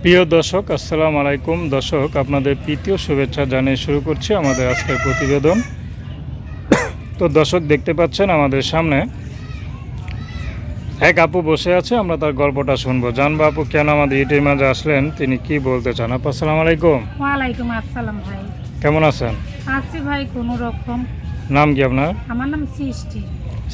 প্রিয় দর্শক, আসসালামু আলাইকুম। দর্শক, আপনাদের প্রীতীয় শুভেচ্ছা জানিয়ে শুরু করছি আমাদের আজকের প্রতিবেদন। তো দর্শক, দেখতে পাচ্ছেন আমাদের সামনে এক আপু বসে আছে, আমরা তার গল্পটা শুনবো। জানবো আপু কেন আমাদের ইউটিউবের মাঝে আসলেন, তিনি কি বলতে চান। আপু আসসালামু আলাইকুম। ওয়ালাইকুম আসসালাম ভাই। কেমন আছেন? আছি ভাই কোনো রকম। নাম কি আপনার? আমার নাম সৃষ্টি।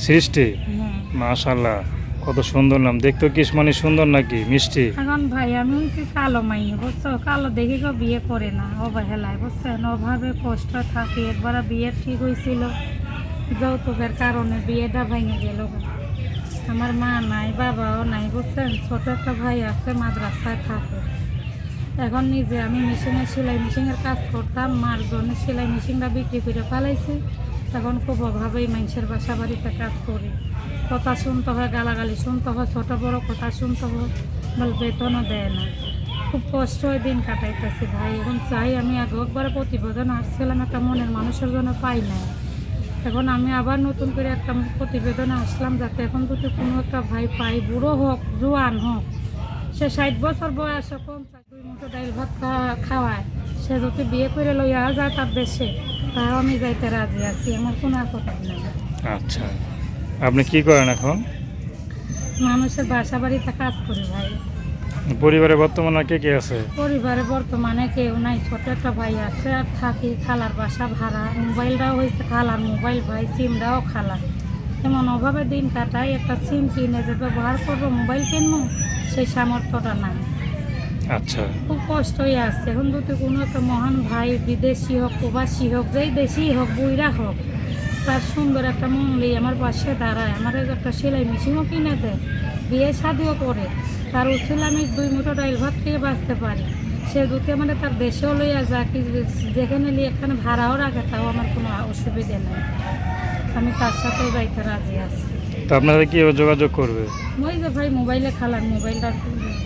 সৃষ্টি? হ্যাঁ। মাশাআল্লাহ, কত সুন্দর নাম। দেখতে কি মানে সুন্দর নাকি মিষ্টি? এখন ভাই আমি হচ্ছে কালো মাই, বুঝছো? কালো দেখে কেউ বিয়ে করে না, অবহেলায়, বুঝছেন? অভাবে কষ্ট থাকে। একবার বিয়ে ঠিক হয়েছিল, যৌতুকের কারণে বিয়েটা ভেঙে গেল। আমার মা নাই, বাবাও নাই, বুঝছেন? ছোট একটা ভাই আছে, মাদ্রাসায় থাকে। এখন নিজে আমি মেশিনে সেলাই মেশিনের কাজ করতাম, মার জন্য সেলাই মেশিনটা বিক্রি করে ফেলাইছি। এখন খুব অভাবেই মানুষের বাসা বাড়িতে কাজ করি। কথা শুনতে হয়, গালাগালি শুনতে হয়, ছোটো বড়ো কথা শুনতে হয়, বল বেতনও দেয় না। খুব কষ্ট হয়ে দিন কাটাইতেছি ভাই। এখন চাই, আমি একবার প্রতিবেদন আসছিলাম একটা মনের মানুষের জন্য, পাই নাই। এখন আমি আবার নতুন করে একটা প্রতিবেদনে আসলাম, যাতে এখন যদি কোনো একটা ভাই পাই, বুড়ো হোক জোয়ান হোক, সে 60 বছর বয়স, 2 মুঠো ডাইল ভাত খাওয়ায়, সে যদি বিয়ে করে লইয়া যায় তার দেশে, তাও আমি যাইতে রাজি আছি। আমার কোনো আপত্তি নেই। আচ্ছা, আপনি কি করেন এখন? মানুষের বাসা বাড়িতে কাজ করি ভাই। পরিবারে বর্তমানে কে কে আছে? পরিবারে বর্তমানে কেউ নাই, ছোট একটা ভাই আছে আর থাকি। খালার বাসা ভাড়া, মোবাইলটাও হয়েছে খালার মোবাইল ভাই, সিমটাও খালার। এমন অভাবে দিন কাটাই, একটা সিম কিনে যে ব্যবহার করবো, মোবাইল কিনবো, সেই সামর্থ্যটা নাই। আচ্ছা, খুব কষ্টই আসছে। এখন যদি কোনো একটা মহান ভাই, বিদেশি হোক প্রবাসী হোক, যেই দেশি হোক, বুইরা হোক, তার সুন্দর একটা মূল্যে আমার পাশে দাঁড়ায়, আমার একটা সেলাই মেশিনও কিনে দেয়, বিয়ে শাদিও করে, তার উচিত আমি 2 মুঠো ডাইল ভাত খেয়ে বাঁচতে পারি। সে যদি মানে তার দেশেও লইয়া যায়, কি যেখানে নিয়ে এখানে ভাড়াও রাখে, তাও আমার কোনো অসুবিধে নেই। আমি তার সাথেও যাইতে রাজি আছি। তো আপনাদের কীভাবে যোগাযোগ করবে? ওই যে ভাই মোবাইলে খালার মোবাইলটা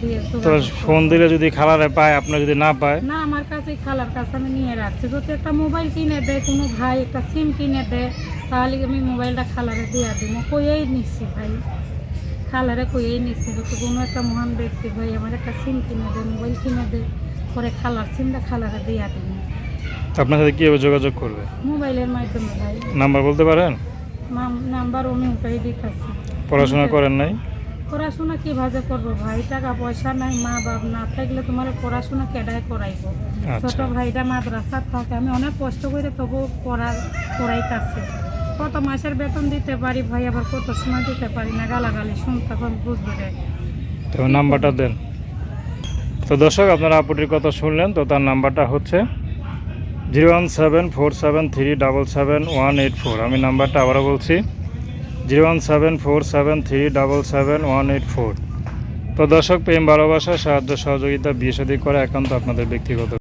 দিয়ে তো ফোন দিলে যদি খালারে পায়, আপনার যদি না পায়? না, আমার কাছেই খালার কাছে আমি নিয়ে রাখছি। যদি একটা মোবাইল কিনে দেয় কোনো ভাই, একটা সিম কিনে দেয়, তাহলে আমি মোবাইলটা খালারে দিয়ে দিব। কইয়েই নিচ্ছি ভাই, খালারে কইয়েই নিচ্ছি, যদি কোনো একটা মহান ব্যক্তি ভাই আমার একটা সিম কিনে দেয়, মোবাইল কিনে দেয়, পরে খালার সিমটা খালারে দিয়ে দিব। তো আপনার সাথে কীভাবে যোগাযোগ করবে? মোবাইলের মাধ্যমে ভাই। নাম্বার বলতে পারেন? নাম্বার আমি ওটাই দিতেছি। পড়াশোনা করেন নাই? পড়াশোনা কীভাবে করবো ভাই? টাকা পয়সা নাই, মা বাপ না থাকলে তোমার পড়াশোনা কেডায় করাইবো? ছোট ভাইটা মাদ্রাসা থাকে, আমি অনেক কষ্ট করে তবু পড়াইতেছি। কত মাসের বেতন দিতে পারি ভাই, আবার কত সময় দিতে পারি না, গালাগালি শুনতে বুঝবে রে। তো নাম্বারটা দেন। তো দর্শক, আপনারা আপুটির কথা শুনলেন। তো তার নাম্বারটা হচ্ছে 01747377184। আমি নাম্বারটা আবারও বলছি, 01747377184। তো দর্শক, প্রেম ভালোবাসা সাহায্য সহযোগিতা বিয়ে শাদী করা একান্ত আপনাদের ব্যক্তিগত।